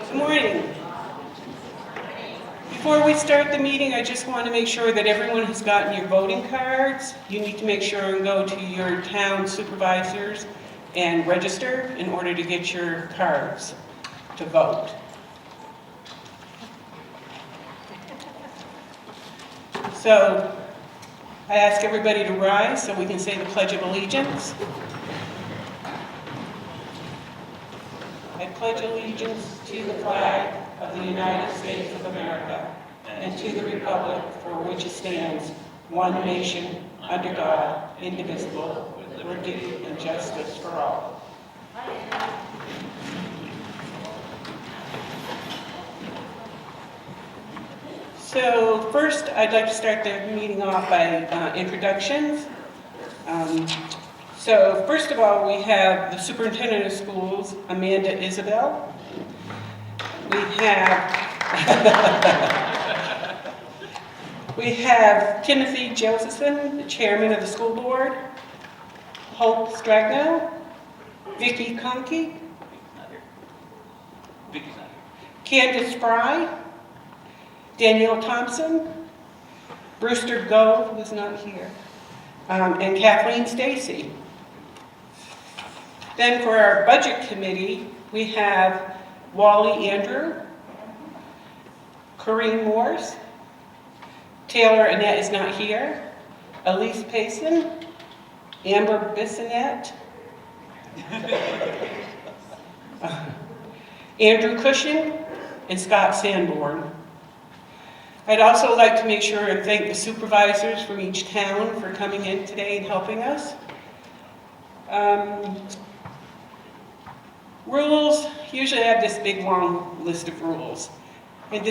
Good morning. Before we start the meeting, I just want to make sure that everyone has gotten your voting cards. You need to make sure and go to your town supervisors and register in order to get your cards to vote. So I ask everybody to rise so we can say the Pledge of Allegiance. I pledge allegiance to the flag of the United States of America and to the republic for which it stands, one nation, under God, indivisible, with liberty and justice for all. So first, I'd like to start the meeting off by introductions. So first of all, we have the Superintendent of Schools, Amanda Isabel. We have Timothy Josephson, the Chairman of the School Board, Hope Stragno, Vicki Conkey, Candace Fry, Danielle Thompson, Brewster Gove, who's not here, and Kathleen Stacy. Then for our budget committee, we have Wally Andrew, Corrine Morse, Taylor Annette is not here, Elise Payson, Amber Bissonette, Andrew Cushing, and Scott Sanborn. I'd also like to make sure and thank the supervisors from each town for coming in today and helping us. Rules, usually I have this big long list of rules. And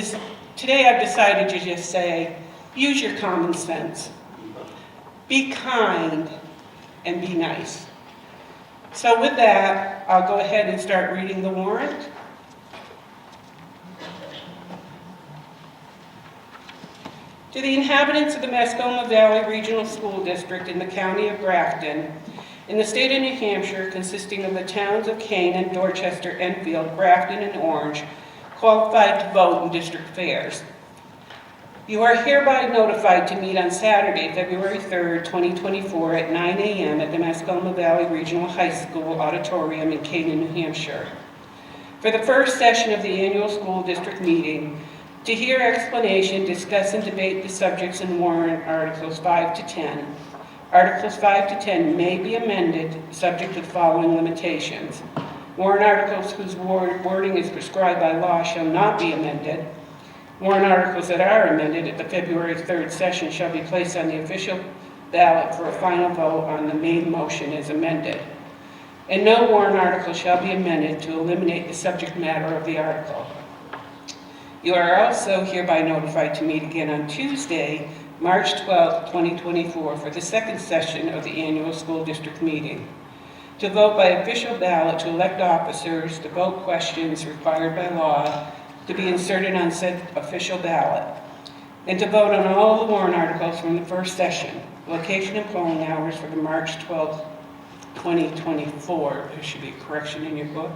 today I've decided to just say, use your common sense. Be kind and be nice. So with that, I'll go ahead and start reading the warrant. To the inhabitants of the Mascoma Valley Regional School District in the County of Grafton, in the state of New Hampshire, consisting of the towns of Canaan, Dorchester, Enfield, Grafton, and Orange, qualified to vote in district fairs. You are hereby notified to meet on Saturday, February 3rd, 2024 at 9 a.m. at the Mascoma Valley Regional High School Auditorium in Canaan, New Hampshire, for the first session of the annual school district meeting, to hear explanation, discuss, and debate the subjects in warrant Articles 5 to 10. Articles 5 to 10 may be amended subject to the following limitations. Warrant articles whose wording is prescribed by law shall not be amended. Warrant articles that are amended at the February 3rd session shall be placed on the official ballot for a final vote on the main motion as amended. And no warrant article shall be amended to eliminate the subject matter of the article. You are also hereby notified to meet again on Tuesday, March 12, 2024, for the second session of the annual school district meeting. To vote by official ballot to elect officers, to vote questions required by law to be inserted on said official ballot, and to vote on all the warrant articles from the first session. Location and polling hours for the March 12, 2024, there should be a correction in your book,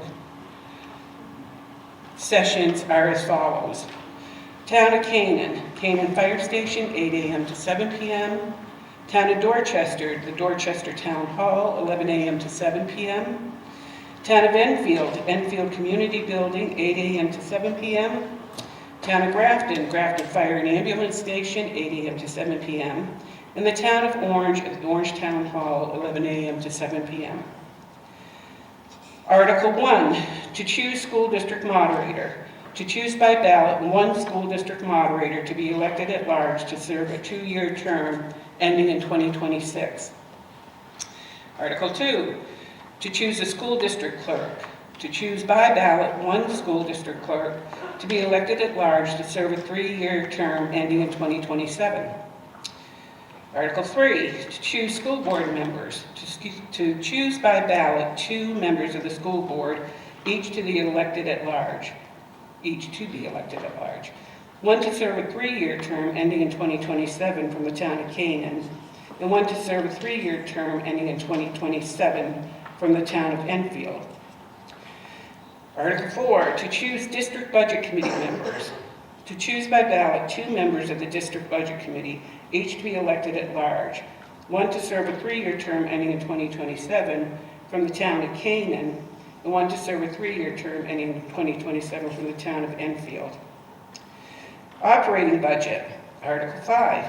sessions are as follows. Town of Canaan, Canaan Fire Station, 8 a.m. to 7 p.m. Town of Dorchester, the Dorchester Town Hall, 11 a.m. to 7 p.m. Town of Enfield, Enfield Community Building, 8 a.m. to 7 p.m. Town of Grafton, Grafton Fire and Ambulance Station, 8 a.m. to 7 p.m. And the Town of Orange at the Orange Town Hall, 11 a.m. to 7 p.m. Article 1, to choose school district moderator. To choose by ballot one school district moderator to be elected at large to serve a 2-year term ending in 2026. Article 2, to choose a school district clerk. To choose by ballot one school district clerk to be elected at large to serve a 3-year term ending in 2027. Article 3, to choose school board members. To choose by ballot 2 members of the school board, each to be elected at large. One to serve a 3-year term ending in 2027 from the town of Canaan, and one to serve a 3-year term ending in 2027 from the town of Enfield. Article 4, to choose district budget committee members. To choose by ballot 2 members of the district budget committee, each to be elected at large. One to serve a 3-year term ending in 2027 from the town of Canaan, and one to serve a 3-year term ending in 2027 from the town of Enfield. Operating budget, Article 5.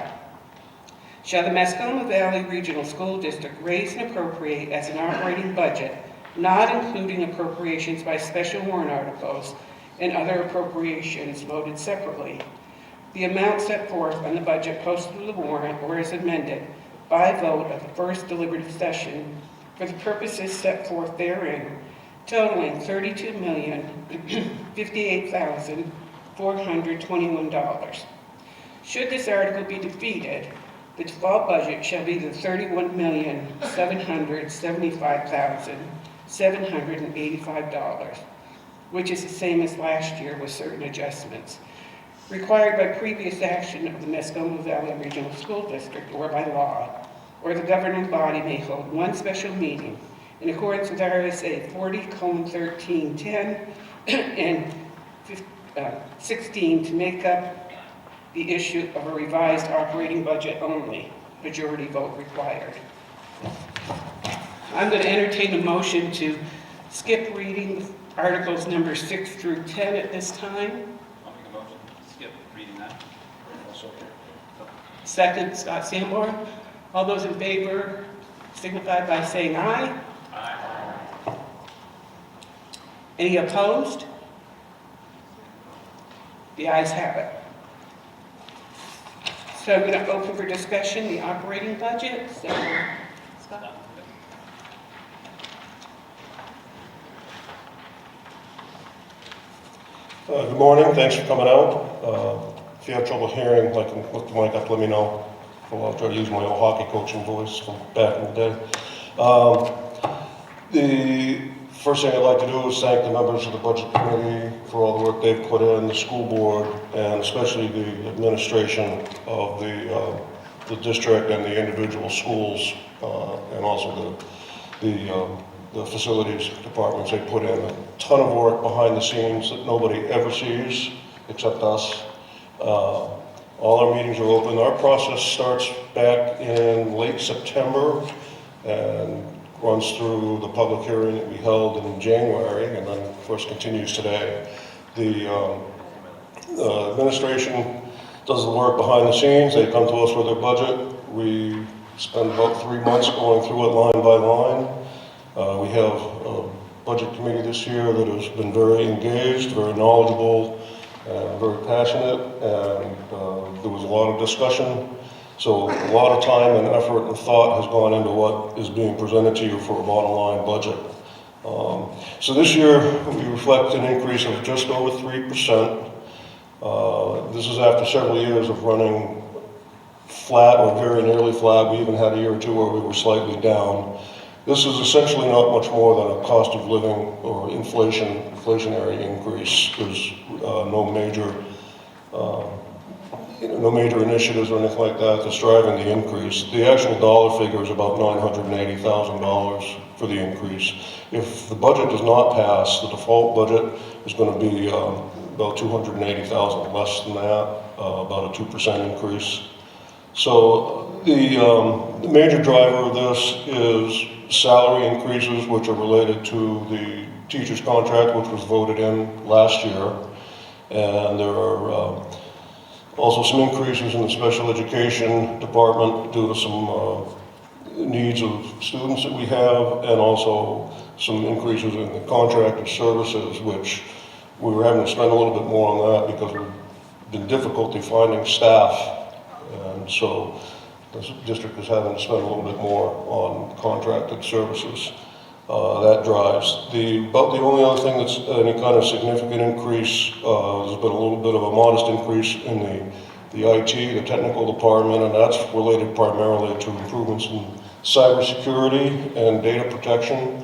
Shall the Mascoma Valley Regional School District raise and appropriate as an operating budget, not including appropriations by special warrant articles and other appropriations voted separately, the amount set forth on the budget posted to the warrant or as amended by vote of the first deliberative session for the purposes set forth therein, totaling $32,058,421. Should this article be defeated, the default budget shall be the $31,775,785, which is the same as last year with certain adjustments, required by previous action of the Mascoma Valley Regional School District or by law, or the governing body may hold one special meeting in accordance with RSA 40:1310 and 16 to make up the issue of a revised operating budget only, majority vote required. I'm going to entertain a motion to skip reading articles number 6 through 10 at this time. I'll make a motion to skip reading that. Second, Scott Sanborn. All those in favor signify by saying aye. Aye. Any opposed? The ayes have it. So I'm going to open for discussion the operating budget. So, Scott. Good morning, thanks for coming out. If you have trouble hearing, I can hook the mic up, let me know. I'll try to use my old hockey coaching voice from back in the day. The first thing I'd like to do is thank the members of the Budget Committee for all the work they've put in, the school board, and especially the administration of the district and the individual schools, and also the facilities departments. They put in a ton of work behind the scenes that nobody ever sees except us. All our meetings are open. Our process starts back in late September and runs through the public hearing that we held in January, and then of course continues today. The administration does the work behind the scenes. They come to us with their budget. We spend about 3 months going through it line by line. We have a budget committee this year that has been very engaged, very knowledgeable, and very passionate, and there was a lot of discussion. So a lot of time and effort and thought has gone into what is being presented to you for a bottom line budget. So this year we reflect an increase of just over 3%. This is after several years of running flat or very nearly flat. We even had a year or two where we were slightly down. This is essentially not much more than a cost of living or inflationary increase. There's no major initiatives or anything like that that's driving the increase. The actual dollar figure is about $980,000 for the increase. If the budget does not pass, the default budget is going to be about $280,000 less than that, about a 2% increase. So the major driver of this is salary increases, which are related to the teacher's contract, which was voted in last year. And there are also some increases in the special education department due to some needs of students that we have, and also some increases in the contracted services, which we were having to spend a little bit more on that because we've been difficulty finding staff. And so the district is having to spend a little bit more on contracted services. That drives. About the only other thing that's any kind of significant increase, there's been a little bit of a modest increase in the IT, the technical department, and that's related primarily to improvements in cybersecurity and data protection,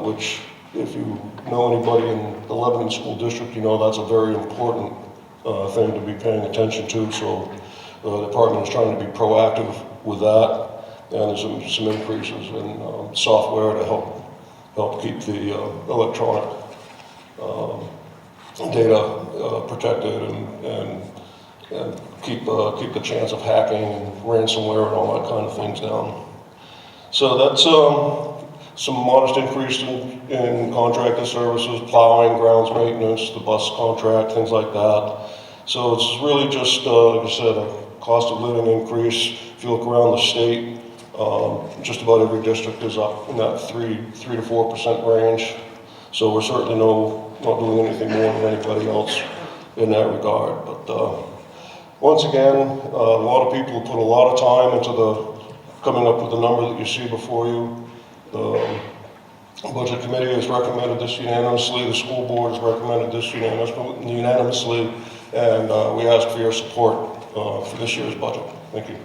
which if you know anybody in the Lebanon School District, you know that's a very important thing to be paying attention to. So the department is trying to be proactive with that, and there's some increases in software to help keep the electronic data protected and keep the chance of hacking and ransomware and all that kind of things down. So that's some modest increase in contracted services, plowing, grounds maintenance, the bus contract, things like that. So it's really just, like I said, a cost of living increase. If you look around the state, just about every district is up in that 3 to 4% range. So we're certainly not doing anything more than anybody else in that regard. But once again, a lot of people put a lot of time into coming up with the number that you see before you. The Budget Committee has recommended this unanimously. The school board has recommended this unanimously. And we ask for your support for this year's budget. Thank you.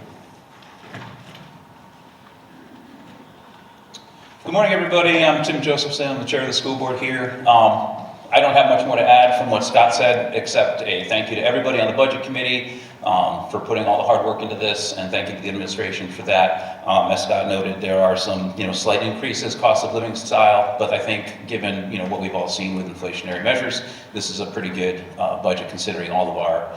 Good morning, everybody. I'm Tim Josephson. I'm the chair of the school board here. I don't have much more to add from what Scott said, except a thank you to everybody on the budget committee for putting all the hard work into this, and thank you to the administration for that. As Scott noted, there are some slight increases, cost of living style, but I think given what we've all seen with inflationary measures, this is a pretty good budget considering all of our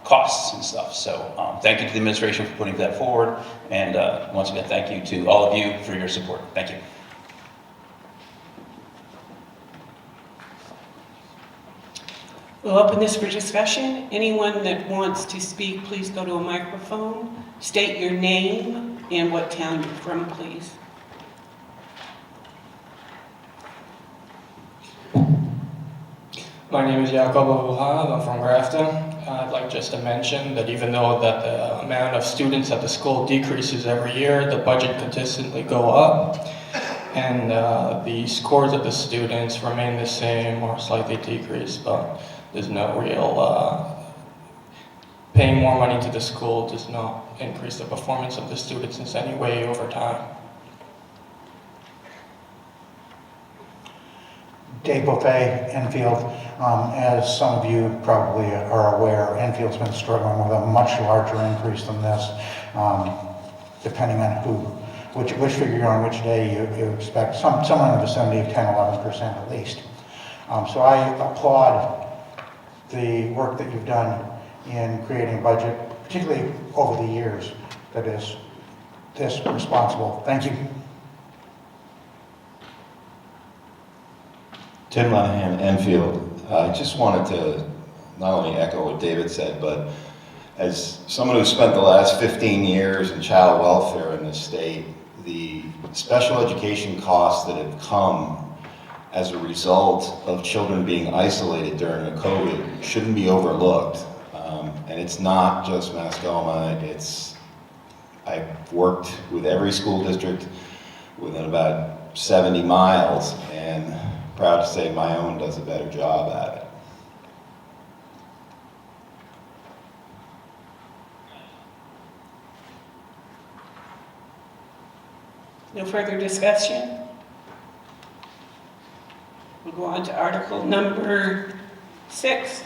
costs and stuff. So thank you to the administration for putting that forward, and once again, thank you to all of you for your support. Thank you. We'll open this for discussion. Anyone that wants to speak, please go to a microphone. State your name and what town you're from, please. My name is Jacob Abuhad. I'm from Grafton. I'd like just to mention that even though that the amount of students at the school decreases every year, the budget consistently go up, and the scores of the students remain the same or slightly decrease, but there's no real paying more money to the school does not increase the performance of the students in any way over time. Dave Buffet, Enfield. As some of you probably are aware, Enfield's been struggling with a much larger increase than this, depending on which figure you're on, which day you expect, somewhere in the vicinity of 10-11% at least. So I applaud the work that you've done in creating a budget, particularly over the years, that is this responsible. Thank you. Tim Monahan, Enfield. I just wanted to not only echo what David said, but as someone who spent the last 15 years in child welfare in this state, the special education costs that have come as a result of children being isolated during the COVID shouldn't be overlooked. And it's not just Mascoma, I've worked with every school district within about 70 miles, and proud to say my own does a better job at it. No further discussion? We'll go on to article number 6.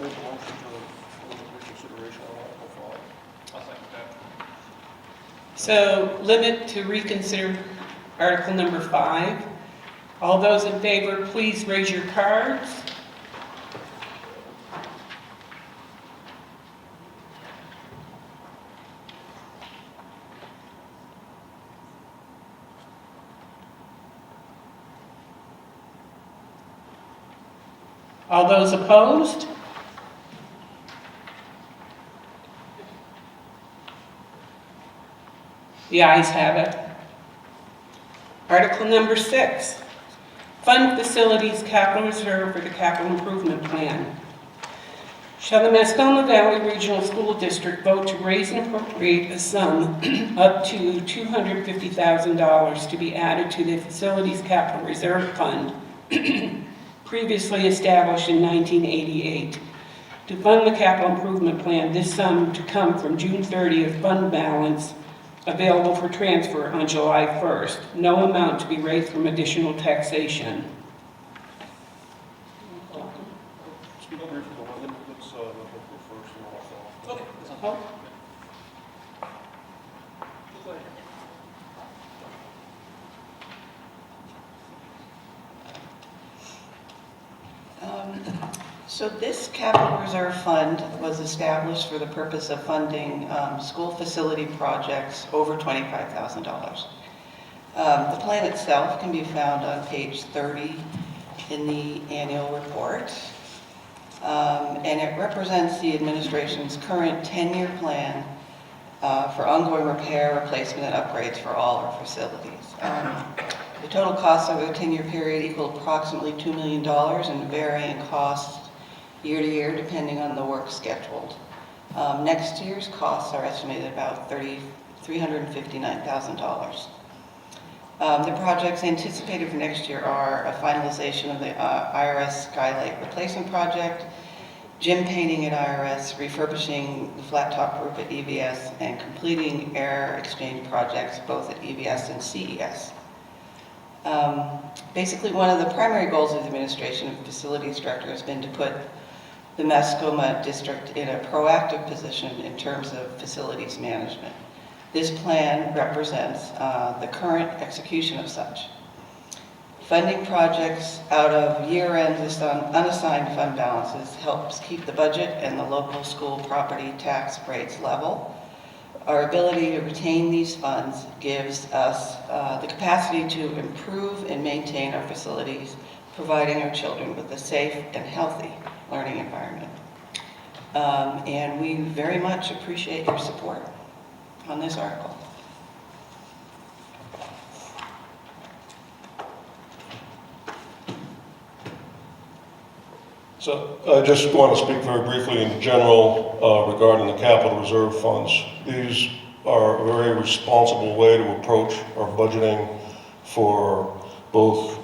Make a motion for reconsideration on Article 5. So limit to reconsider article number 5. All those in favor, please raise your cards. All those opposed? The ayes have it. Article number 6, fund facilities capital reserve for the capital improvement plan. Shall the Mascoma Valley Regional School District vote to raise and appropriate a sum up to $250,000 to be added to the facilities capital reserve fund previously established in 1988. To fund the capital improvement plan, this sum to come from June 30th fund balance available for transfer on July 1st. No amount to be raised from additional taxation. Speak briefly, let's go first and I'll follow. Oh, So this capital reserve fund was established for the purpose of funding school facility projects over $25,000. The plan itself can be found on page 30 in the annual report. And it represents the administration's current 10-year plan for ongoing repair, replacement, and upgrades for all our facilities. The total costs over the 10-year period equal approximately $2 million and varying costs year to year depending on the work scheduled. Next year's costs are estimated at about $359,000. The projects anticipated for next year are a finalization of the IRS skylight replacement project, gym painting at IRS, refurbishing the flat top roof at EVS, and completing air exchange projects both at EVS and CES. Basically, one of the primary goals of the administration and facilities director has been to put the Mascoma district in a proactive position in terms of facilities management. This plan represents the current execution of such. Funding projects out of year-end unassigned fund balances helps keep the budget and the local school property tax rates level. Our ability to retain these funds gives us the capacity to improve and maintain our facilities, providing our children with a safe and healthy learning environment. And we very much appreciate your support on this article. So I just want to speak very briefly in general regarding the capital reserve funds. These are a very responsible way to approach our budgeting for both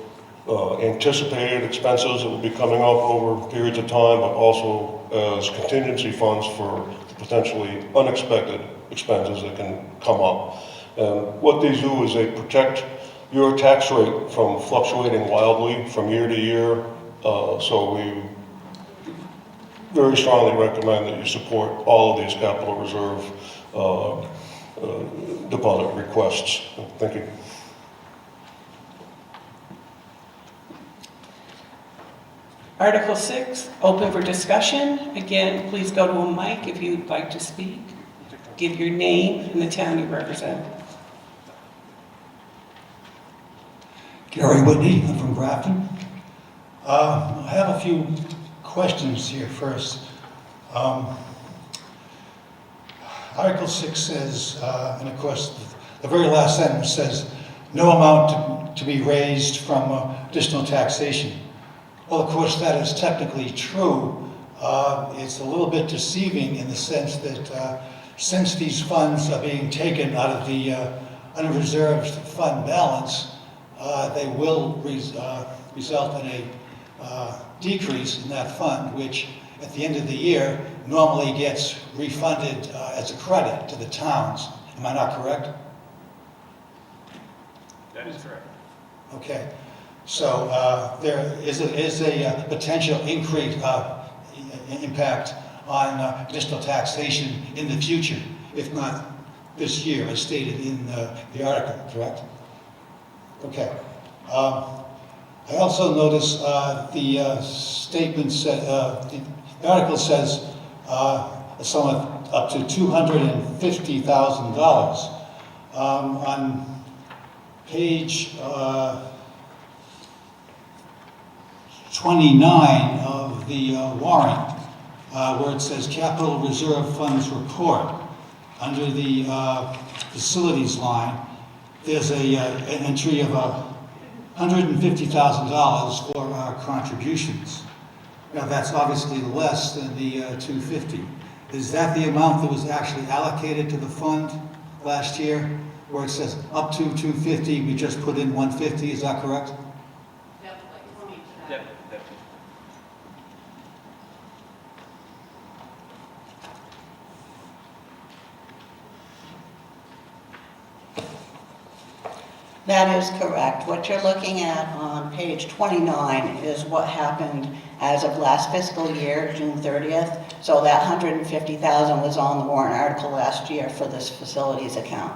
anticipated expenses that will be coming up over periods of time, but also as contingency funds for potentially unexpected expenses that can come up. And what these do is they protect your tax rate from fluctuating wildly from year to year. So we very strongly recommend that you support all of these capital reserve deposit requests. Thank you. Article 6, open for discussion. Again, please go to a mic if you'd like to speak. Give your name and the town you represent. Gary Whitney, I'm from Grafton. I have a few questions here first. Article 6 says, and of course the very last sentence says, no amount to be raised from additional taxation. Well, of course, that is technically true. It's a little bit deceiving in the sense that since these funds are being taken out of the unreserved fund balance, they will result in a decrease in that fund, which at the end of the year normally gets refunded as a credit to the towns. Am I not correct? That is correct. Okay. So there is a potential increase, impact on additional taxation in the future, if not this year, as stated in the article, correct? Okay. I also notice the statement said, the article says a sum of up to $250,000. On page 29 of the warrant, where it says Capital Reserve Funds Report, under the facilities line, there's an entry of $150,000 for our contributions. Now, that's obviously less than the 250. Is that the amount that was actually allocated to the fund last year, where it says up to 250, we just put in 150, is that correct? Yep. That is correct. What you're looking at on page 29 is what happened as of last fiscal year, June 30th. So that $150,000 was on the warrant article last year for this facilities account.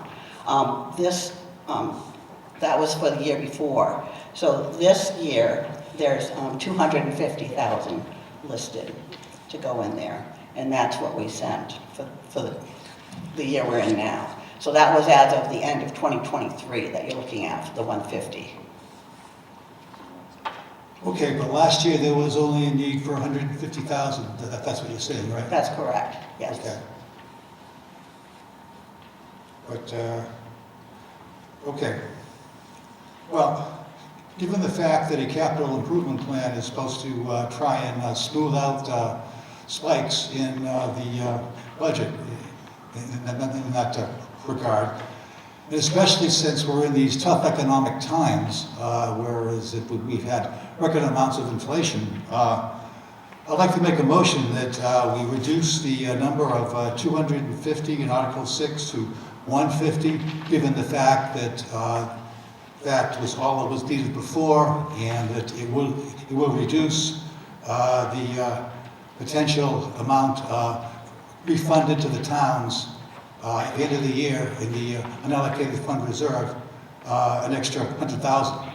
That was for the year before. So this year, there's $250,000 listed to go in there. And that's what we sent for the year we're in now. So that was as of the end of 2023 that you're looking at, for the 150. Okay, but last year there was only a need for 150,000. That's what you're saying, right? That's correct, yes. Okay. But, okay. Well, given the fact that a capital improvement plan is supposed to try and smooth out spikes in the budget, in that regard, and especially since we're in these tough economic times, whereas we've had record amounts of inflation, I'd like to make a motion that we reduce the number of 250 in Article 6 to 150, given the fact that that was all that was needed before, and that it will reduce the potential amount refunded to the towns at the end of the year in the unallocated fund reserve, an extra 100,000.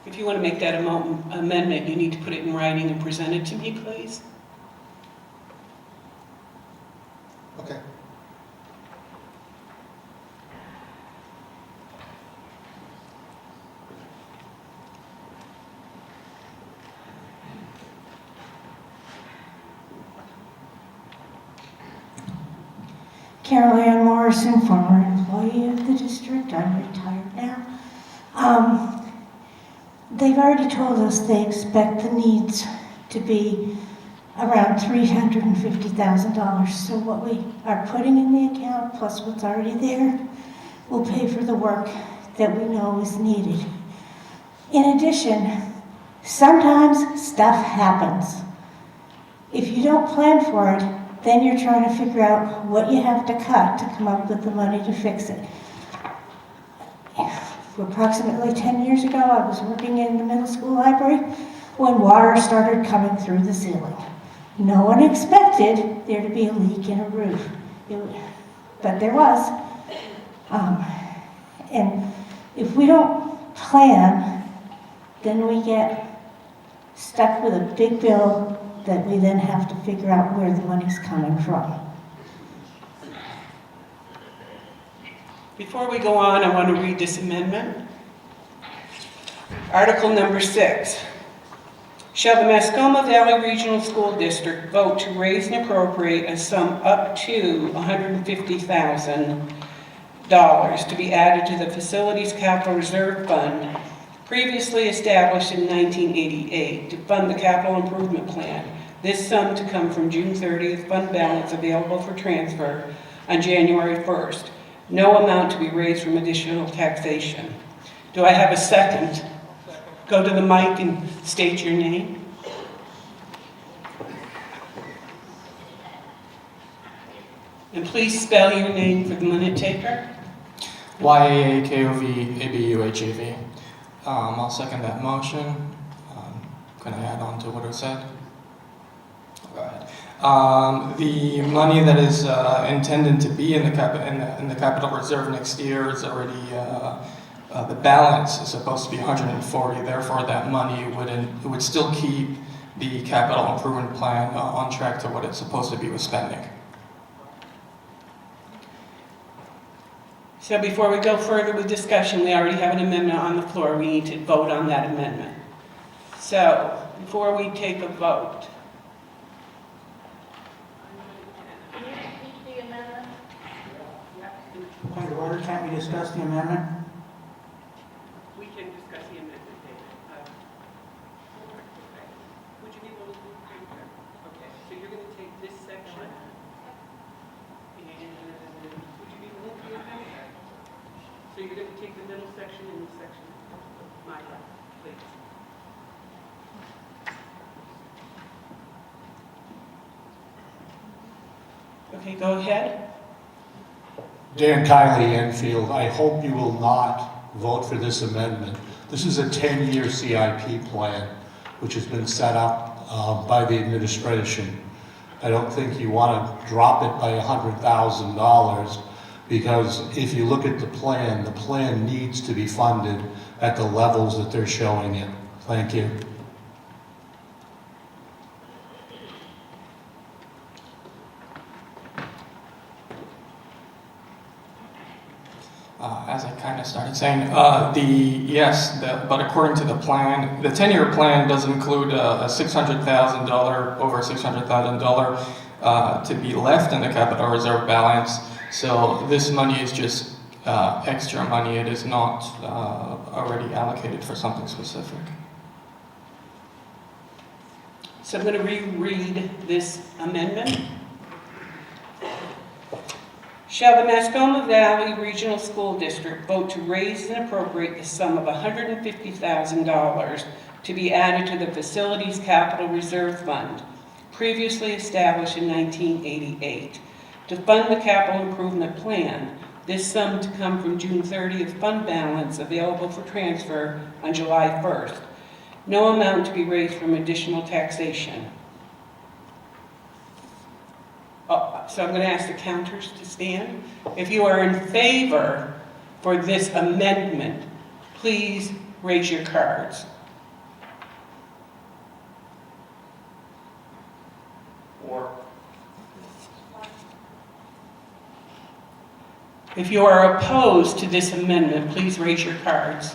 If you want to make that amendment, you need to put it in writing and present it to me, please. Okay. Carol Ann Morrison, former employee of the district. I'm retired now. They've already told us they expect the needs to be around $350,000. So what we are putting in the account, plus what's already there, will pay for the work that we know is needed. In addition, sometimes stuff happens. If you don't plan for it, then you're trying to figure out what you have to cut to come up with the money to fix it. Approximately 10 years ago, I was working in the middle school library when water started coming through the ceiling. No one expected there to be a leak in a roof, but there was. And if we don't plan, then we get stuck with a big bill that we then have to figure out where the money's coming from. Before we go on, I want to read this amendment. Article number 6. Shall the Mascoma Valley Regional School District vote to raise and appropriate a sum up to $150,000 to be added to the Facilities Capital Reserve Fund previously established in 1988 to fund the capital improvement plan. This sum to come from June 30th fund balance available for transfer on January 1st. No amount to be raised from additional taxation. Do I have a second? Go to the mic and state your name. And please spell your name for the minute taker. YAAKOVABUHAV. I'll second that motion. Can I add on to what was said? Go ahead. The money that is intended to be in the capital reserve next year is already the balance is supposed to be 140. Therefore, that money would still keep the capital improvement plan on track to what it's supposed to be with spending. So before we go further with discussion, we already have an amendment on the floor. We need to vote on that amendment. So before we take a vote. Point of order, can't we discuss the amendment? We can discuss the amendment, David. Would you be willing to do that? Okay, so you're going to take this section, and would you be willing to do that? So you're going to take the middle section and this section. My left, please. Okay, go ahead. Dan Kiley, Enfield, I hope you will not vote for this amendment. This is a 10-year CIP plan, which has been set up by the administration. I don't think you want to drop it by $100,000, because if you look at the plan needs to be funded at the levels that they're showing it. Thank you. As I kind of started saying, but according to the plan, the 10-year plan does include a $600,000, over $600,000 to be left in the capital reserve balance. So this money is just extra money. It is not already allocated for something specific. So I'm going to reread this amendment. Shall the Mascoma Valley Regional School District vote to raise and appropriate the sum of $150,000 to be added to the Facilities Capital Reserve Fund, previously established in 1988, to fund the capital improvement plan, this sum to come from June 30th fund balance available for transfer on July 1st. No amount to be raised from additional taxation. So I'm going to ask the counters to stand. If you are in favor for this amendment, please raise your cards. If you are opposed to this amendment, please raise your cards.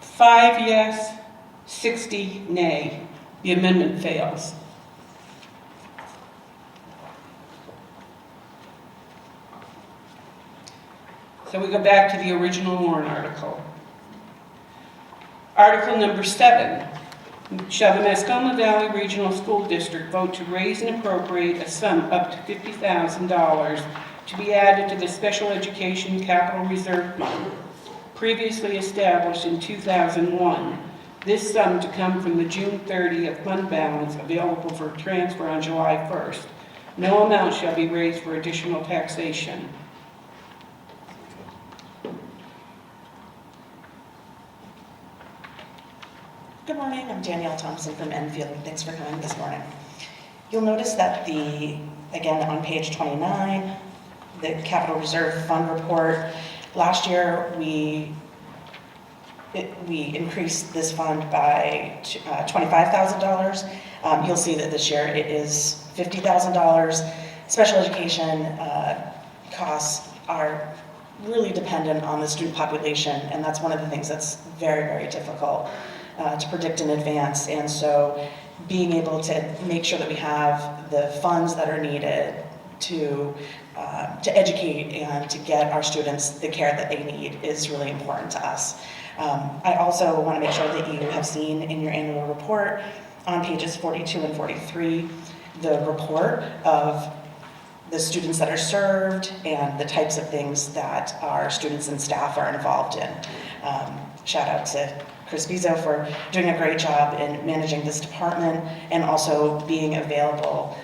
Five yes, 60 nay. The amendment fails. So we go back to the original warrant article. Article number 7. Shall the Mascoma Valley Regional School District vote to raise and appropriate a sum up to $50,000 to be added to the Special Education Capital Reserve Fund, previously established in 2001. This sum to come from the June 30th fund balance available for transfer on July 1st. No amount shall be raised for additional taxation. Good morning, I'm Danielle Thompson from Enfield. Thanks for coming this morning. You'll notice that again on page 29, the Capital Reserve Fund report, last year we increased this fund by $25,000. You'll see that this year it is $50,000. special education costs are really dependent on the student population, and that's one of the things that's very, very difficult to predict in advance. And so being able to make sure that we have the funds that are needed to educate and to get our students the care that they need is really important to us. I also want to make sure that you have seen in your annual report on pages 42 and 43 the report of the students that are served and the types of things that our students and staff are involved in. Shout out to Chris Bizzo for doing a great job in managing this department and also being available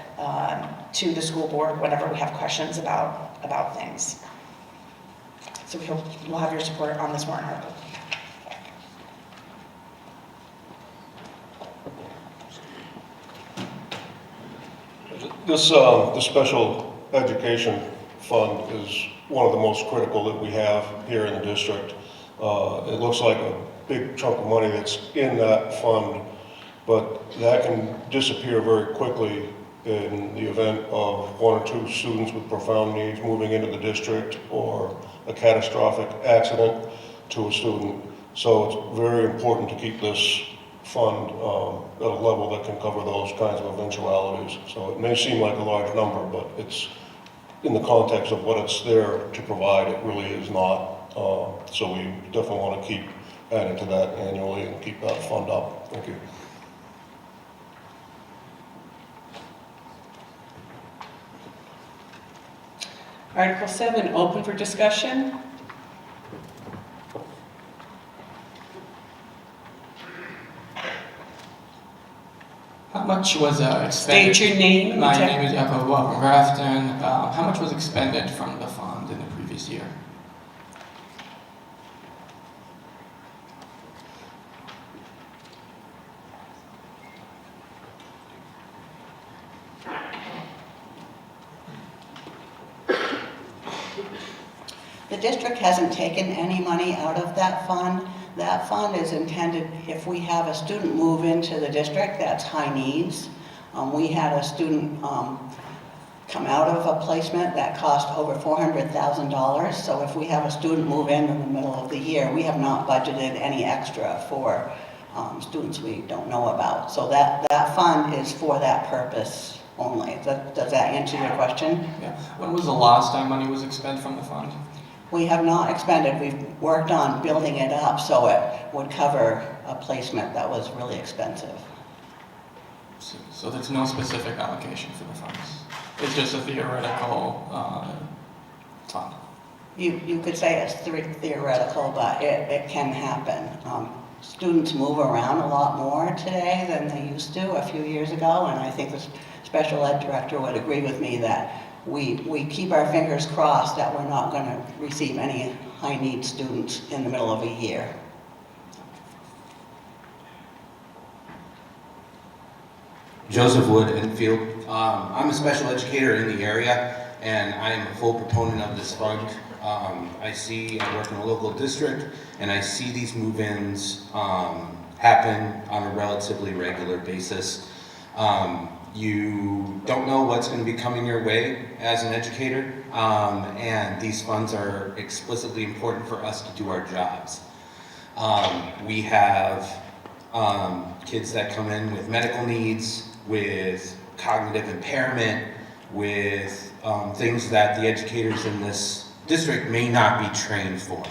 to the school board whenever we have questions about things. So we hope we'll have your support on this warrant article. This special education fund is one of the most critical that we have here in the district. It looks like a big chunk of money that's in that fund, but that can disappear very quickly in the event of one or two students with profound needs moving into the district or a catastrophic accident to a student. So it's very important to keep this fund at a level that can cover those kinds of eventualities. So it may seem like a large number, but it's in the context of what it's there to provide, it really is not. So we definitely want to keep adding to that annually and keep that fund up. Thank you. Article 7, open for discussion. How much was expended? State your name. My name is Jacob from Grafton. How much was expended from the fund in the previous year? The district hasn't taken any money out of that fund. That fund is intended, if we have a student move into the district that's high needs. We had a student come out of a placement that cost over $400,000. So if we have a student move in the middle of the year, we have not budgeted any extra for students we don't know about. So that fund is for that purpose only. Does that answer your question? Yeah. When was the last time money was expended from the fund? We have not expended. We've worked on building it up so it would cover a placement that was really expensive. So there's no specific allocation for the funds. It's just a theoretical fund. You could say it's theoretical, but it can happen. Students move around a lot more today than they used to a few years ago, and I think the special ed director would agree with me that we keep our fingers crossed that we're not going to receive any high-need students in the middle of a year. Joseph Wood, Enfield. I'm a special educator in the area, and I am a full proponent of this fund. I work in a local district, and I see these move-ins happen on a relatively regular basis. You don't know what's going to be coming your way as an educator, and these funds are explicitly important for us to do our jobs. We have kids that come in with medical needs, with cognitive impairment, with things that the educators in this district may not be trained for.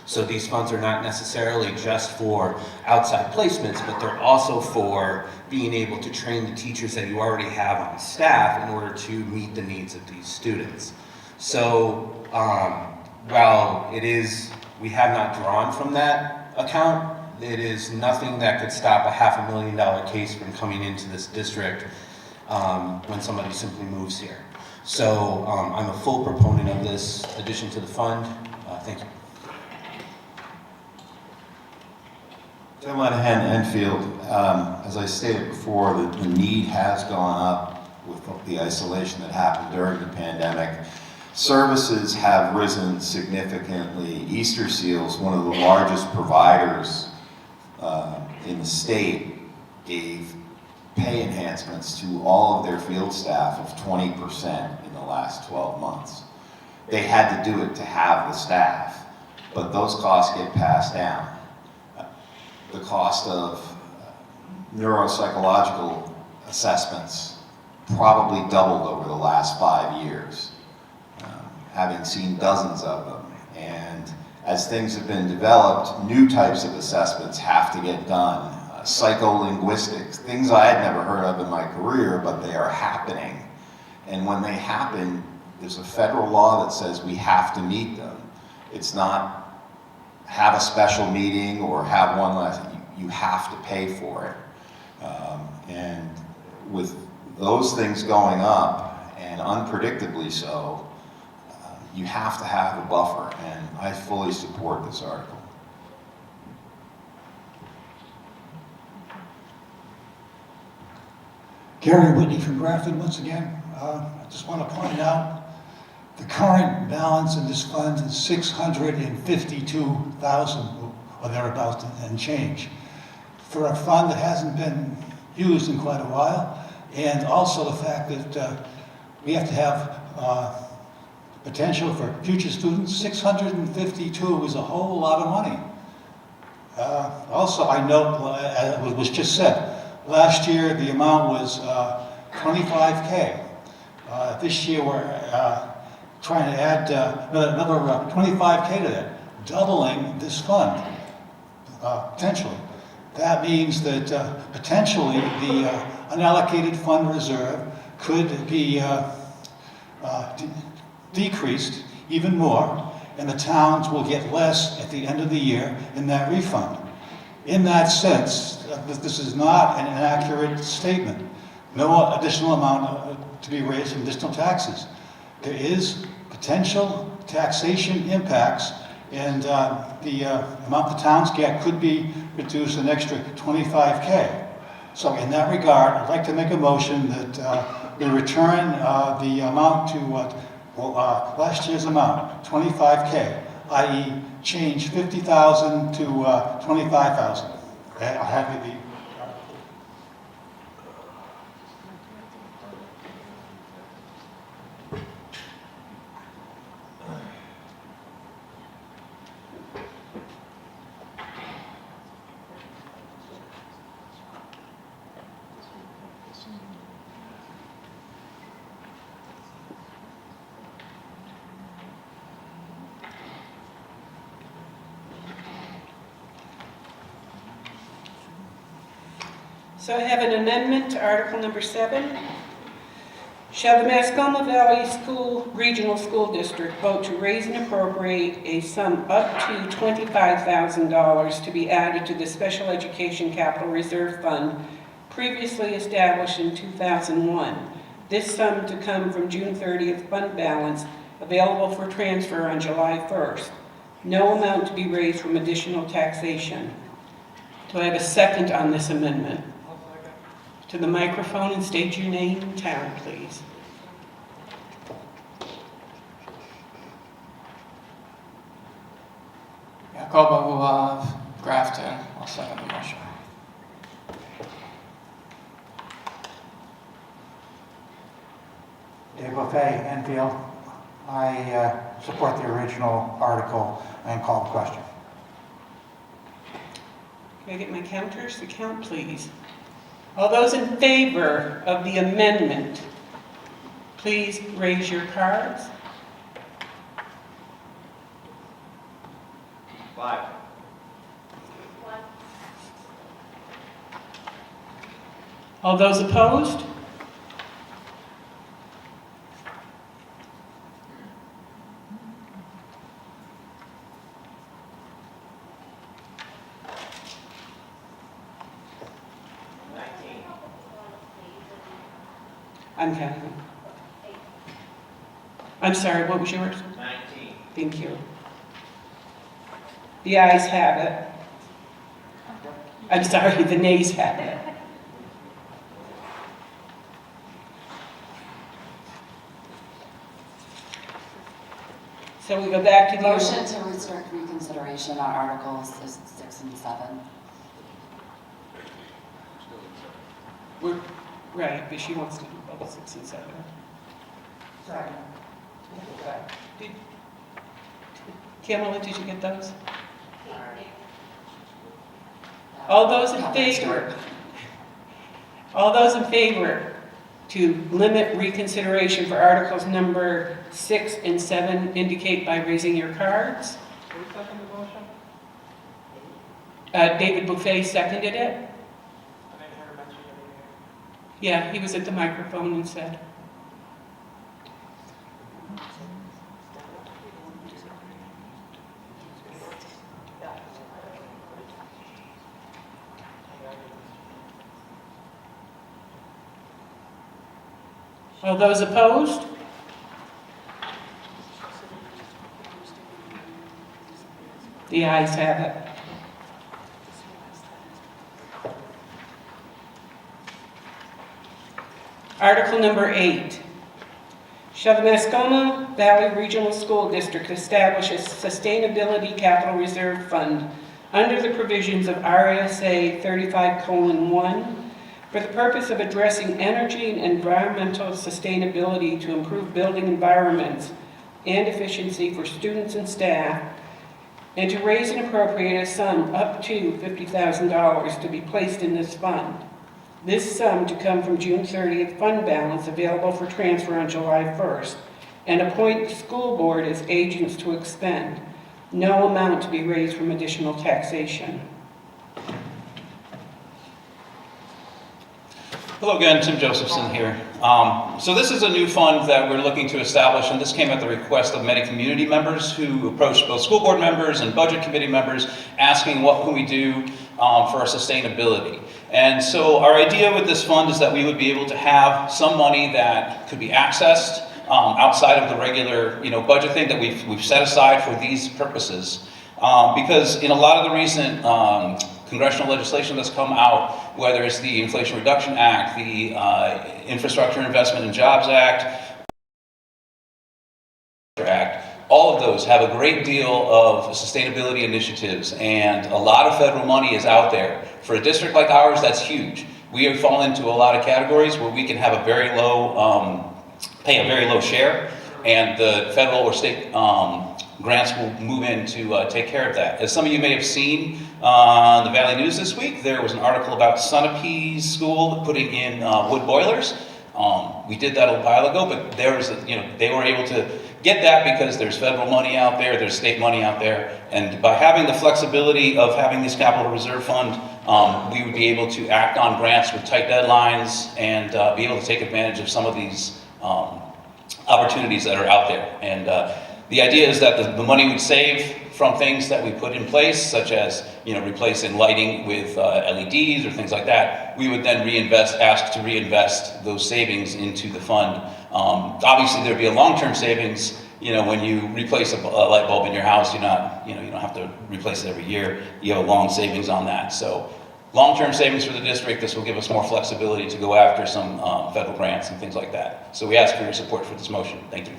So these funds are not necessarily just for outside placements, but they're also for being able to train the teachers that you already have on staff in order to meet the needs of these students. So while we have not drawn from that account, it is nothing that could stop a $500,000 case from coming into this district when somebody simply moves here. So I'm a full proponent of this addition to the fund. Thank you. Tim Lenahan, Enfield. As I stated before, the need has gone up with the isolation that happened during the pandemic. Services have risen significantly. Easter Seals, one of the largest providers in the state, gave pay enhancements to all of their field staff of 20% in the last 12 months. They had to do it to have the staff, but those costs get passed down. The cost of neuropsychological assessments probably doubled over the last 5 years, having seen dozens of them. And as things have been developed, new types of assessments have to get done. Psycholinguistics, things I had never heard of in my career, but they are happening. And when they happen, there's a federal law that says we have to meet them. It's not have a special meeting or have one less. You have to pay for it. And with those things going up, and unpredictably so, you have to have a buffer, and I fully support this article. Gary Whitney from Grafton once again. I just want to point out the current balance in this fund is $652,000 or thereabouts and change for a fund that hasn't been used in quite a while, and also the fact that we have to have potential for future students. 652 is a whole lot of money. Also, I note, as it was just said, last year the amount was $25K. This year we're trying to add another $25K to that, doubling this fund, potentially. That means that potentially the unallocated fund reserve could be decreased even more, and the towns will get less at the end of the year in that refund. In that sense, this is not an inaccurate statement. No additional amount to be raised from additional taxes. There is potential taxation impacts, and the amount the towns get could be reduced an extra $25K. So in that regard, I'd like to make a motion that we return the amount to last year's amount, $25K, i.e. change 50,000 to 25,000. I'll have you So I have an amendment to Article number 7. Shall the Mascoma Valley Regional School District vote to raise and appropriate a sum up to $25,000 to be added to the Special Education Capital Reserve Fund previously established in 2001. This sum to come from June 30th fund balance available for transfer on July 1st. No amount to be raised from additional taxation. Do I have a second on this amendment? To the microphone and state your name and town, please. Jacobo Grafton, I'll second the motion. Dave Buffet, Enfield. I support the original article and call the question. Can I get my counters to count, please? All those in favor of the amendment, please raise your cards. 5. All those opposed? I'm counting. I'm sorry, what was yours? 19. Thank you. The ayes have it. I'm sorry, the nays have it. So we go back to the... Motion to restrict reconsideration on Articles 6 and 7. We're, right, but she wants to do both 6 and 7. Sorry. Did, Kamala, did you get those? All those in favor? All those in favor to limit reconsideration for articles number 6 and 7 indicate by raising your cards. Who seconded the motion? David Buffet seconded it. I didn't hear her mention it. Yeah, he was at the microphone and said. All those opposed? The ayes have it. Article number 8. Shall the Mascoma Valley Regional School District establish a Sustainability Capital Reserve Fund under the provisions of RSA 35:1 for the purpose of addressing energy and environmental sustainability to improve building environments and efficiency for students and staff, and to raise and appropriate a sum up to $50,000 to be placed in this fund. This sum to come from June 30th fund balance available for transfer on July 1st, and appoint the school board as agents to expend. No amount to be raised from additional taxation. Hello again, Tim Josephson here. So this is a new fund that we're looking to establish, and this came at the request of many community members who approached both school board members and budget committee members asking what can we do for our sustainability. And so our idea with this fund is that we would be able to have some money that could be accessed outside of the regular budget thing that we've set aside for these purposes. Because in a lot of the recent congressional legislation that's come out, whether it's the Inflation Reduction Act, the Infrastructure Investment and Jobs Act, all of those have a great deal of sustainability initiatives, and a lot of federal money is out there. For a district like ours, that's huge. We fall into a lot of categories where we can have a very low, pay a very low share, and the federal or state grants will move in to take care of that. As some of you may have seen on the Valley News this week, there was an article about Sunapee School putting in wood boilers. We did that a while ago, but there was, they were able to get that because there's federal money out there, there's state money out there, and by having the flexibility of having this capital reserve fund, we would be able to act on grants with tight deadlines and be able to take advantage of some of these opportunities that are out there. And the idea is that the money would save from things that we put in place, such as replacing lighting with LEDs or things like that. We would then ask to reinvest those savings into the fund. Obviously, there'd be a long-term savings. When you replace a light bulb in your house, you don't have to replace it every year. You have a long savings on that. So, long-term savings for the district. This will give us more flexibility to go after some federal grants and things like that. So we ask for your support for this motion. Thank you.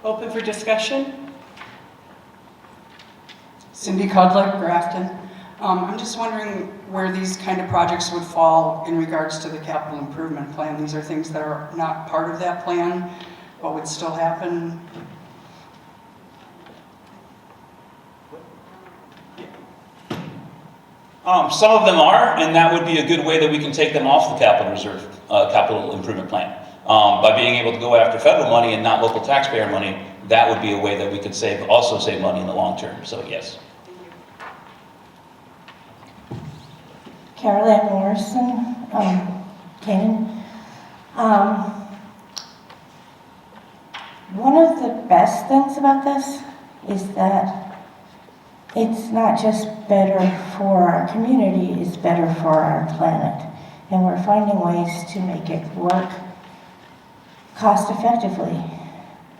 Open for discussion? Cindy Cudlick, Grafton. I'm just wondering where these kind of projects would fall in regards to the capital improvement plan. These are things that are not part of that plan, but would still happen. Some of them are, and that would be a good way that we can take them off the capital reserve, capital improvement plan. By being able to go after federal money and not local taxpayer money, that would be a way that we could also save money in the long term. So yes. Carol Ann Morrison, Canaan. One of the best things about this is that it's not just better for our community, it's better for our planet. And we're finding ways to make it work cost effectively.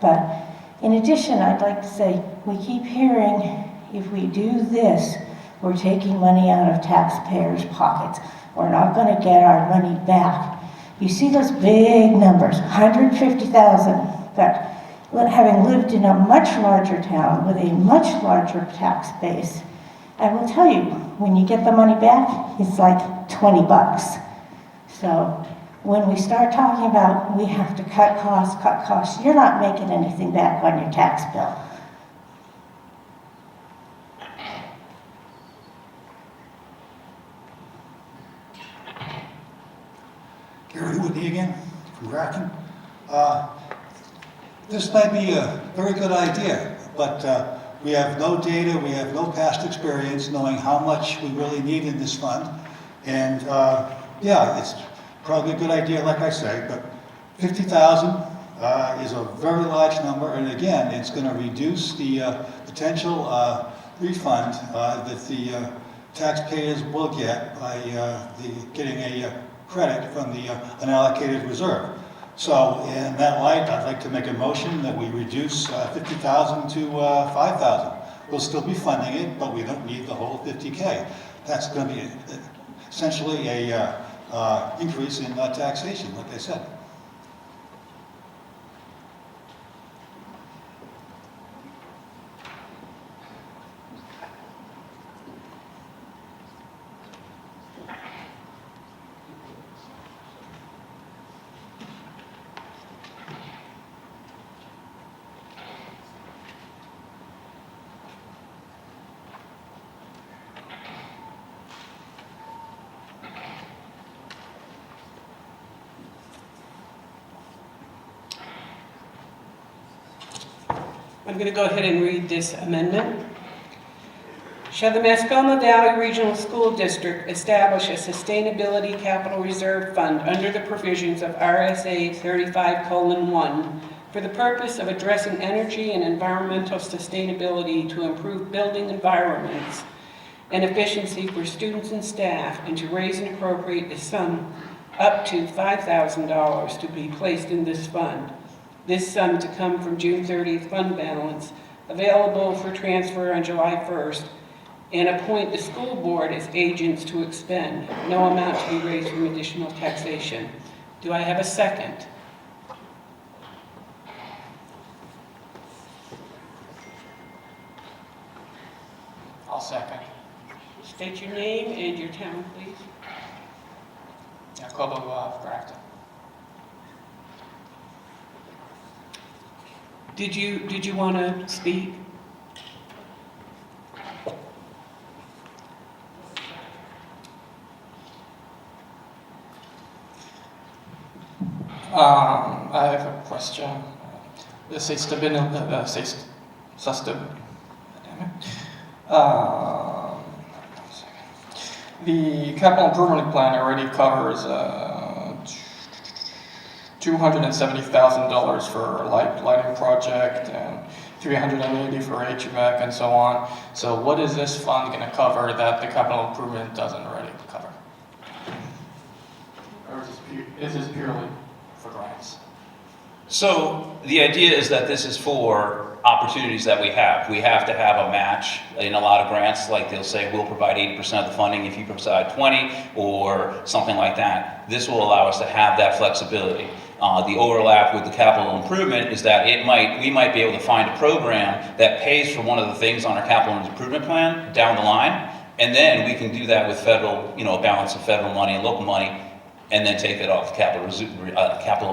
But in addition, I'd like to say, we keep hearing if we do this, we're taking money out of taxpayers' pockets. We're not going to get our money back. You see those big numbers, 150,000, but having lived in a much larger town with a much larger tax base, I will tell you, when you get the money back, it's like 20 bucks. So when we start talking about we have to cut costs, you're not making anything back on your tax bill. Gary Whitney again, from Grafton. This might be a very good idea, but we have no data, we have no past experience knowing how much we really need in this fund. And yeah, it's probably a good idea, like I say, but 50,000 is a very large number, and again, it's going to reduce the potential refund that the taxpayers will get by getting a credit from the unallocated reserve. So in that light, I'd like to make a motion that we reduce 50,000 to 5,000. We'll still be funding it, but we don't need the whole 50K. That's going to be essentially a increase in taxation, like I said. I'm going to go ahead and read this amendment. Shall the Mascoma Valley Regional School District establish a Sustainability Capital Reserve Fund under the provisions of RSA 35:1 for the purpose of addressing energy and environmental sustainability to improve building environments and efficiency for students and staff, and to raise and appropriate a sum up to $5,000 to be placed in this fund. This sum to come from June 30th fund balance, available for transfer on July 1st, and appoint the school board as agents to expend. No amount to be raised from additional taxation. Do I have a second? I'll second. State your name and your town, please. Jacobo Grafton. Did you want to speak? I have a question. The the capital improvement plan already covers $270,000 for lighting project and $380 for HVAC and so on. So what is this fund going to cover that the capital improvement doesn't already cover? Or is this purely for grants? So the idea is that this is for opportunities that we have. We have to have a match in a lot of grants, like they'll say we'll provide 80% of the funding if you provide 20 or something like that. This will allow us to have that flexibility. The overlap with the capital improvement is that we might be able to find a program that pays for one of the things on our capital improvement plan down the line, and then we can do that with federal, a balance of federal money and local money, and then take it off the capital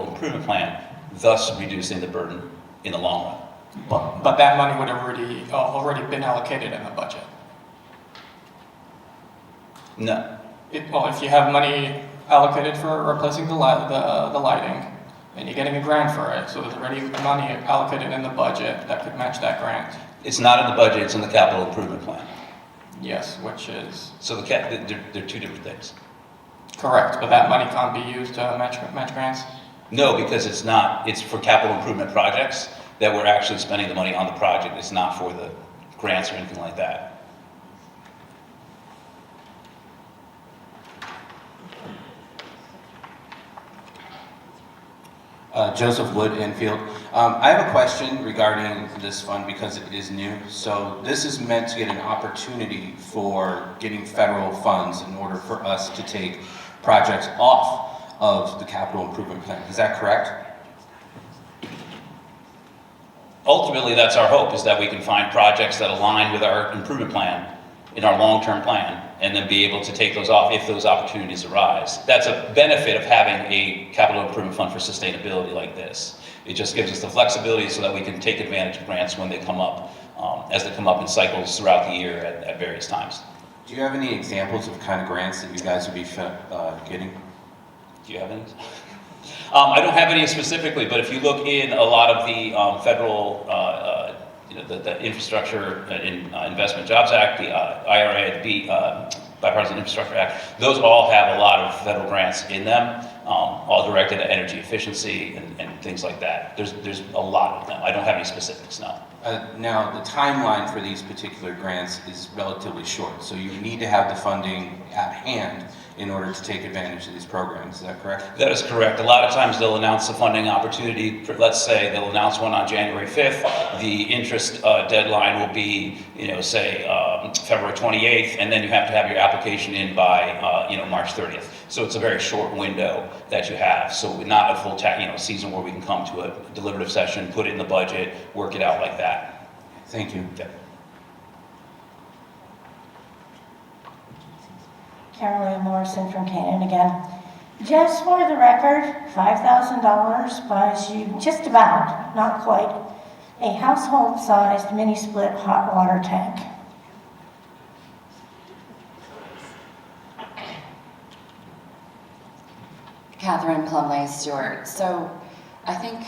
improvement plan, thus reducing the burden in the long run. But that money would have already been allocated in the budget. No. Well, if you have money allocated for replacing the lighting, and you're getting a grant for it, so there's already money allocated in the budget that could match that grant. It's not in the budget, it's in the capital improvement plan. Yes, which is... So they're two different things. Correct, but that money can't be used to match grants? No, because it's not. It's for capital improvement projects that we're actually spending the money on the project. It's not for the grants or anything like that. Joseph Wood, Enfield. I have a question regarding this fund because it is new. So this is meant to get an opportunity for getting federal funds in order for us to take projects off of the capital improvement plan. Is that correct? Ultimately, that's our hope, is that we can find projects that align with our improvement plan in our long-term plan, and then be able to take those off if those opportunities arise. That's a benefit of having a capital improvement fund for sustainability like this. It just gives us the flexibility so that we can take advantage of grants when they come up, as they come up in cycles throughout the year at various times. Do you have any examples of kind of grants that you guys would be getting? Do you have any? I don't have any specifically, but if you look in a lot of the federal, the Infrastructure Investment Jobs Act, the IRA, the Bipartisan Infrastructure Act, those all have a lot of federal grants in them, all directed at energy efficiency and things like that. There's a lot of them. I don't have any specifics now. Now, the timeline for these particular grants is relatively short, so you need to have the funding at hand in order to take advantage of these programs. Is that correct? That is correct. A lot of times they'll announce a funding opportunity. Let's say they'll announce one on January 5th. The interest deadline will be, say February 28th, and then you have to have your application in by, March 30th. So it's a very short window that you have. So not a full season where we can come to a deliberative session, put it in the budget, work it out like that. Thank you. Yeah. Carolyn Morrison from Canaan again. Just for the record, $5,000 buys you just about, not quite, a household-sized mini-split hot water tank. Catherine Plumley Stewart. So I think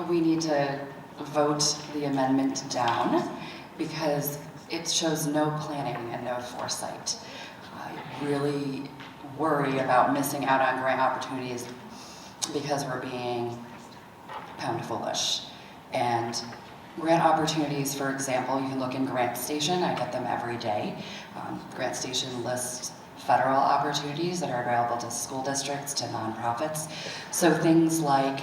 we need to vote the amendment down because it shows no planning and no foresight. I really worry about missing out on grant opportunities because we're being pound foolish. And grant opportunities, for example, you can look in Grant Station. I get them every day. Grant Station lists federal opportunities that are available to school districts, to nonprofits. So things like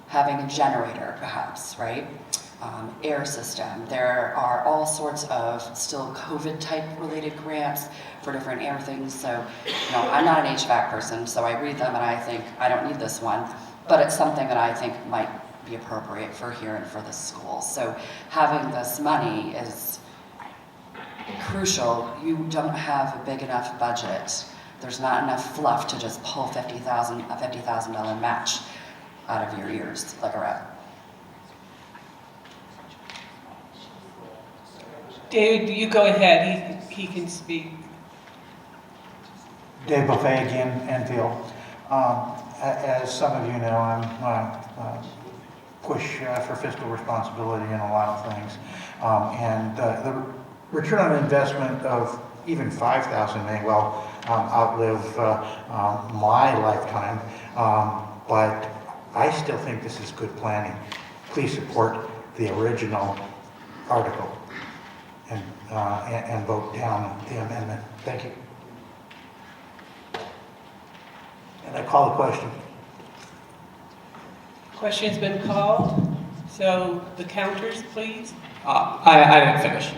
having a generator, perhaps, right? Air system. There are all sorts of still COVID-type related grants for different air things. So, I'm not an HVAC person, so I read them and I think, I don't need this one, but it's something that I think might be appropriate for here and for the school. So having this money is crucial. You don't have a big enough budget. There's not enough fluff to just pull a $50,000 match out of your ears like a rat. David, you go ahead. He can speak. Dave Buffet again, Enfield. As some of you know, I'm push for fiscal responsibility in a lot of things. And the return on investment of even $5,000 may well outlive my lifetime, but I still think this is good planning. Please support the original article and vote down the amendment. Thank you. And I call the question. Question's been called. So the counters, please. I didn't finish.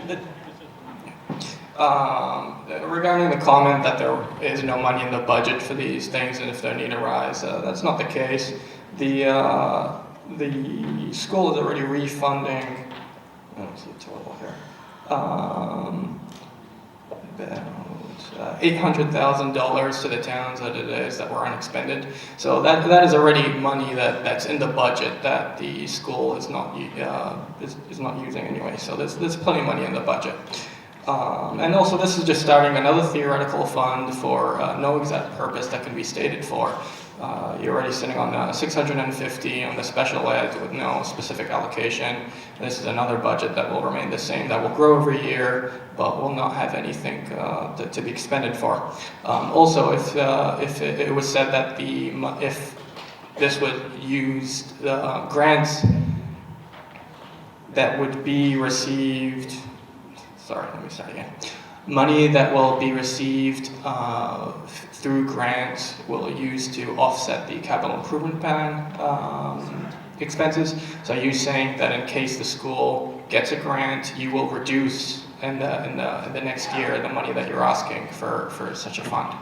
Regarding the comment that there is no money in the budget for these things and if their need arise, that's not the case. The school is already refunding, let's see, total here, $800,000 to the towns that it is that were unexpended. So that is already money that's in the budget that the school is not using anyway. So there's plenty of money in the budget. And also this is just starting another theoretical fund for no exact purpose that can be stated for. You're already sitting on 650 on the special ed with no specific allocation. This is another budget that will remain the same, that will grow every year, but will not have anything to be expended for. Also, if it was said that if this would use grants that would be received, sorry, let me start again. Money that will be received through grants will use to offset the capital improvement plan expenses. So are you saying that in case the school gets a grant, you will reduce in the next year the money that you're asking for such a fund?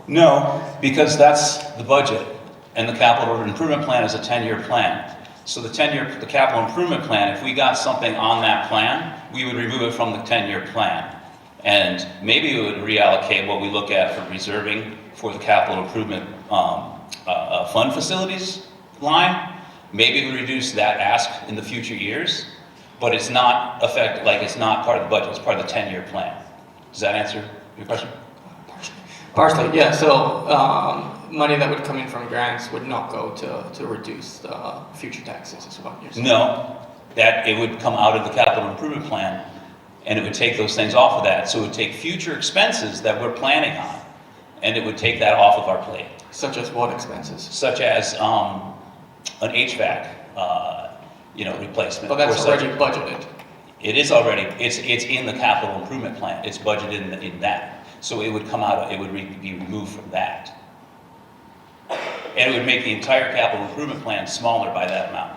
No, because that's the budget, and the capital improvement plan is a 10-year plan. So the capital improvement plan, if we got something on that plan, we would remove it from the 10-year plan. And maybe we would reallocate what we look at for reserving for the capital improvement fund facilities line. Maybe we reduce that ask in the future years, but it's not it's not part of the budget, it's part of the 10-year plan. Does that answer your question? Partially, yeah. So money that would come in from grants would not go to reduce the future taxes, is what you're saying? No, that it would come out of the capital improvement plan, and it would take those things off of that. So it would take future expenses that we're planning on, and it would take that off of our plate. Such as what expenses? Such as an HVAC, replacement. But that's already budgeted. It is already, it's in the capital improvement plan. It's budgeted in that. So it would come out, it would be removed from that. And it would make the entire capital improvement plan smaller by that amount.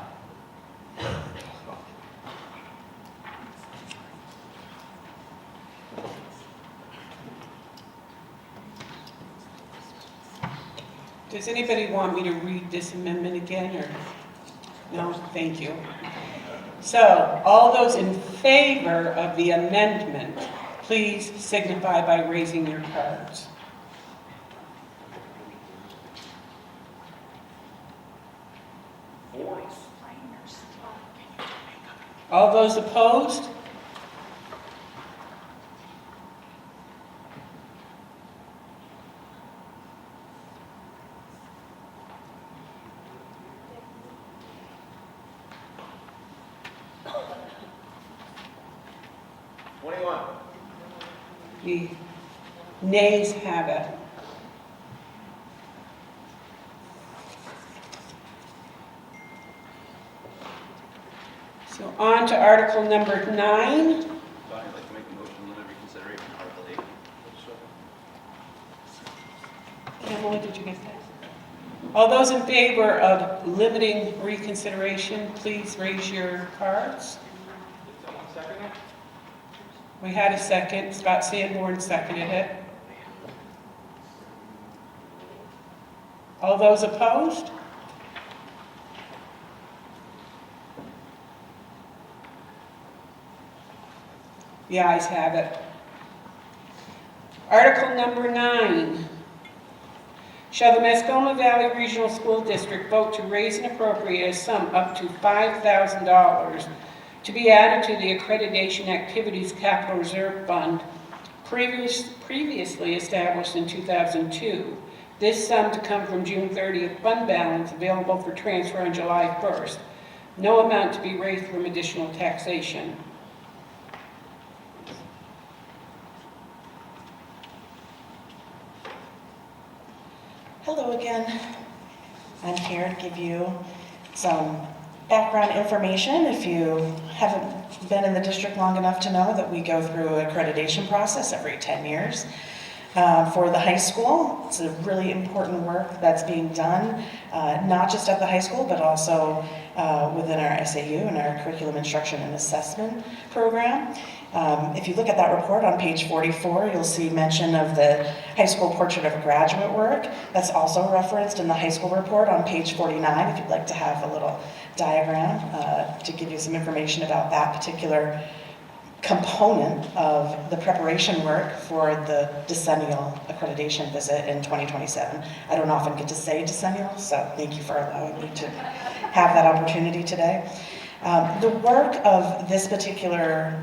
Does anybody want me to read this amendment again, or? No, thank you. So, all those in favor of the amendment, please signify by raising your cards. All those opposed? The nays have it. So on to Article number 9. I'd like to make a motion to limit reconsideration, Article 8. Emily, did you get that? All those in favor of limiting reconsideration, please raise your cards. We had a second. Scott Sanborn seconded it. All those opposed? The ayes have it. Article number 9. Shall the Mascoma Valley Regional School District vote to raise and appropriate a sum up to $5,000 to be added to the Accreditation Activities Capital Reserve Fund previously established in 2002. This sum to come from June 30th fund balance available for transfer on July 1st. No amount to be raised from additional taxation. Hello again. I'm here to give you some background information if you haven't been in the district long enough to know that we go through an accreditation process every 10 years for the high school. It's a really important work that's being done, not just at the high school, but also within our SAU and our Curriculum Instruction and Assessment program. If you look at that report on page 44, you'll see mention of the high school portrait of graduate work. That's also referenced in the high school report on page 49, if you'd like to have a little diagram to give you some information about that particular component of the preparation work for the decennial accreditation visit in 2027. I don't often get to say decennial, so thank you for allowing me to have that opportunity today. The work of this particular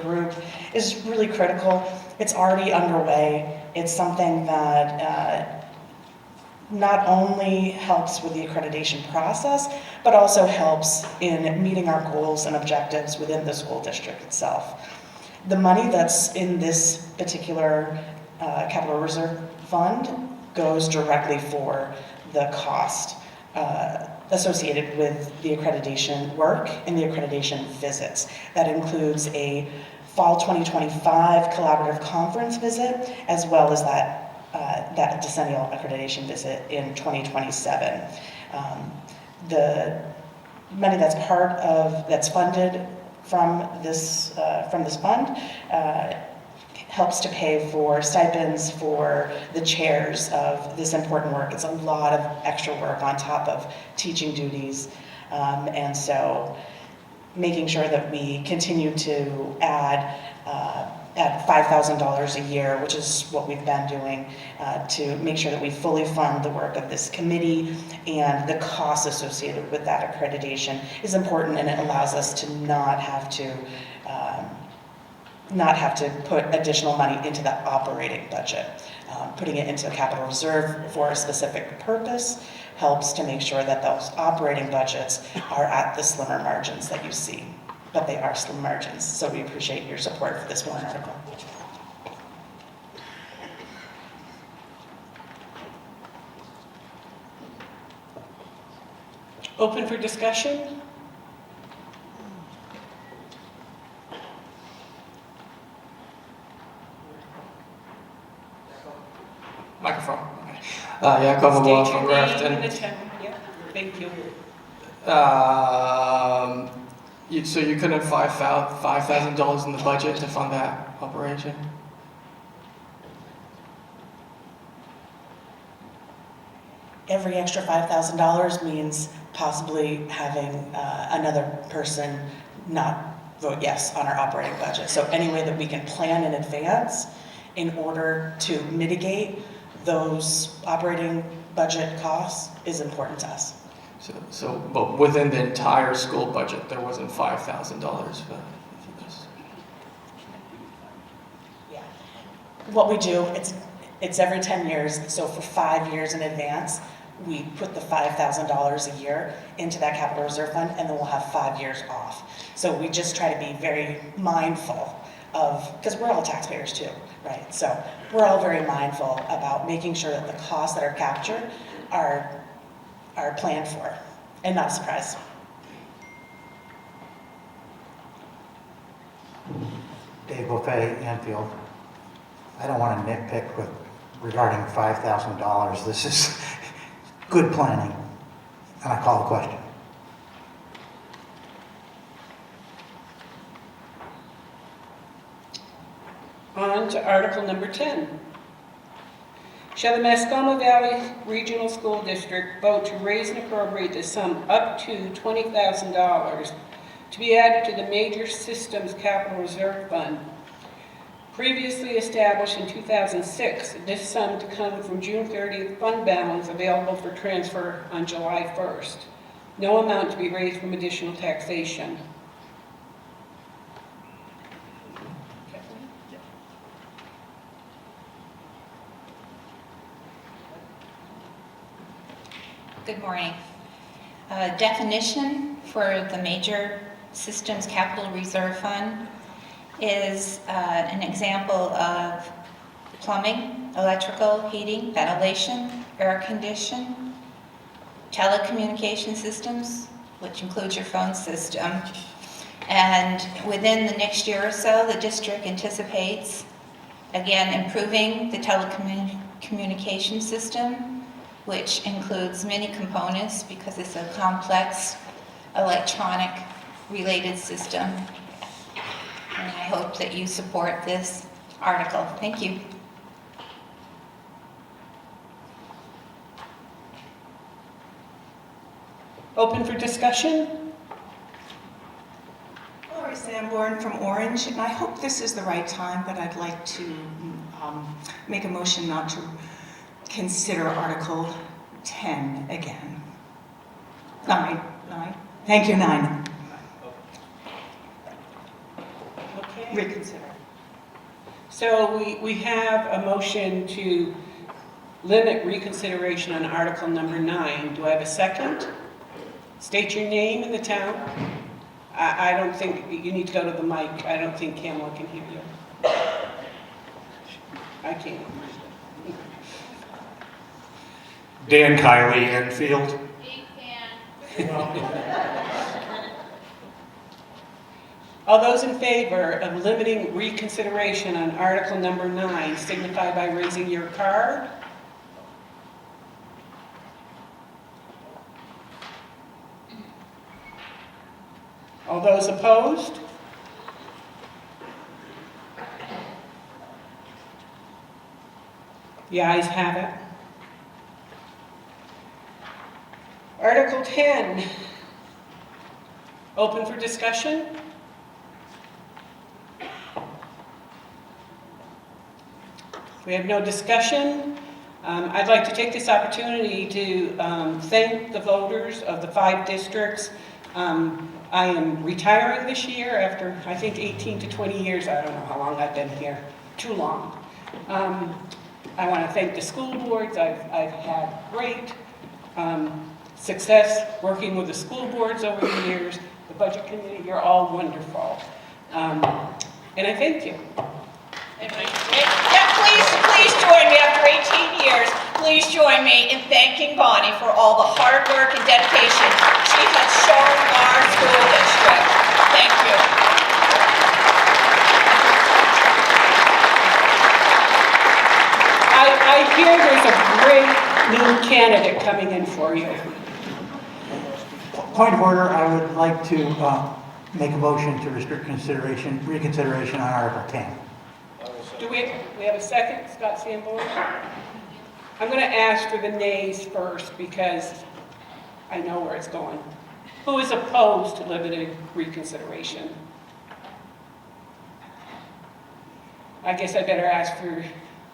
group is really critical. It's already underway. It's something that not only helps with the accreditation process, but also helps in meeting our goals and objectives within the school district itself. The money that's in this particular capital reserve fund goes directly for the cost associated with the accreditation work and the accreditation visits. That includes a fall 2025 collaborative conference visit, as well as that decennial accreditation visit in 2027. The money that's funded from this fund helps to pay for stipends for the chairs of this important work. It's a lot of extra work on top of teaching duties. And so making sure that we continue to add $5,000 a year, which is what we've been doing, to make sure that we fully fund the work of this committee and the costs associated with that accreditation is important, and it allows us to not have to put additional money into the operating budget. Putting it into a capital reserve for a specific purpose helps to make sure that those operating budgets are at the slimmer margins that you see. But they are slim margins, so we appreciate your support for this warrant article. Open for discussion? Microphone. Jacob State Moore your from name Grafton. and the town. Yeah, thank you. So you couldn't have $5,000 in the budget to fund that operation? Every extra $5,000 means possibly having another person not vote yes on our operating budget. So any way that we can plan in advance in order to mitigate those operating budget costs is important to us. But within the entire school budget, there wasn't $5,000 for this? Yeah. What we do, it's every 10 years, so for 5 years in advance, we put the $5,000 a year into that capital reserve fund, and then we'll have 5 years off. So we just try to be very mindful of, because we're all taxpayers too, right? So we're all very mindful about making sure that the costs that are captured are planned for and not a surprise. Dave Buffet, Enfield. I don't want to nitpick regarding $5,000. This is good planning, and I call the question. On to Article number 10. Shall the Mascoma Valley Regional School District vote to raise and appropriate the sum up to $20,000 to be added to the Major Systems Capital Reserve Fund? Previously established in 2006, this sum to come from June 30th fund balance available for transfer on July 1st. No amount to be raised from additional taxation. Good morning. Definition for the Major Systems Capital Reserve Fund is an example of plumbing, electrical, heating, ventilation, air conditioning, telecommunication systems, which includes your phone system. And within the next year or so, the district anticipates, again, improving the telecommunication system, which includes many components because it's a complex electronic related system. And I hope that you support this article. Thank you. Open for discussion? Lori Sanborn from Orange, and I hope this is the right time, but I'd like to make a motion not to consider Article 10 again. 9. Thank you, 9. Okay. Reconsider. So we have a motion to limit reconsideration on Article number 9. Do I have a second? State your name and the town. I don't think, you need to go to the mic. I don't think Kamala can hear you. I can't. Dan Kiley, Enfield. All those in favor of limiting reconsideration on Article number 9 signify by raising your card. All those opposed? The ayes have it. Article 10, open for discussion. We have no discussion. I'd like to take this opportunity to thank the voters of the 5 districts. I am retiring this year after, I think, 18 to 20 years. I don't know how long I've been here. Too long. I want to thank the school boards. I've had great success working with the school boards over the years. The budget committee, you're all wonderful. And I thank you. Yeah, please join me after 18 years. Please join me in thanking Bonnie for all the hard work and dedication she has shown our school district. Thank you. I hear there's a great new candidate coming in for you. Point of order, I would like to make a motion to restrict reconsideration on Article 10. Do we have a second, Scott Sanborn? I'm going to ask for the nays first because I know where it's going. Who is opposed to limited reconsideration? I guess I better ask for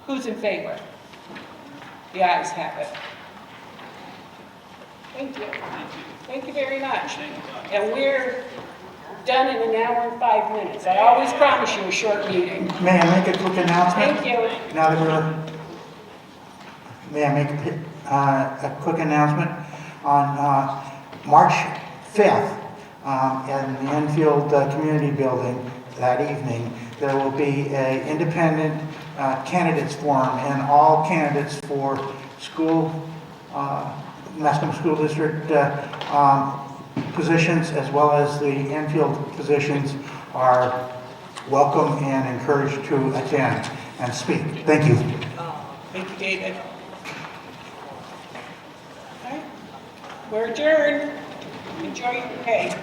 who's in favor. The ayes have it. Thank you. Thank you very much. And we're done in 1 hour and 5 minutes. I always promise you a short meeting. May I make a quick announcement? Thank you. Now that may I make a quick announcement? On March 5th, in the Enfield Community Building that evening, there will be an independent candidates forum, and all candidates for Mascoma School District positions, as well as the Enfield positions, are welcome and encouraged to attend and speak. Thank you. Thank you, David. All right. We're adjourned. Enjoy your day.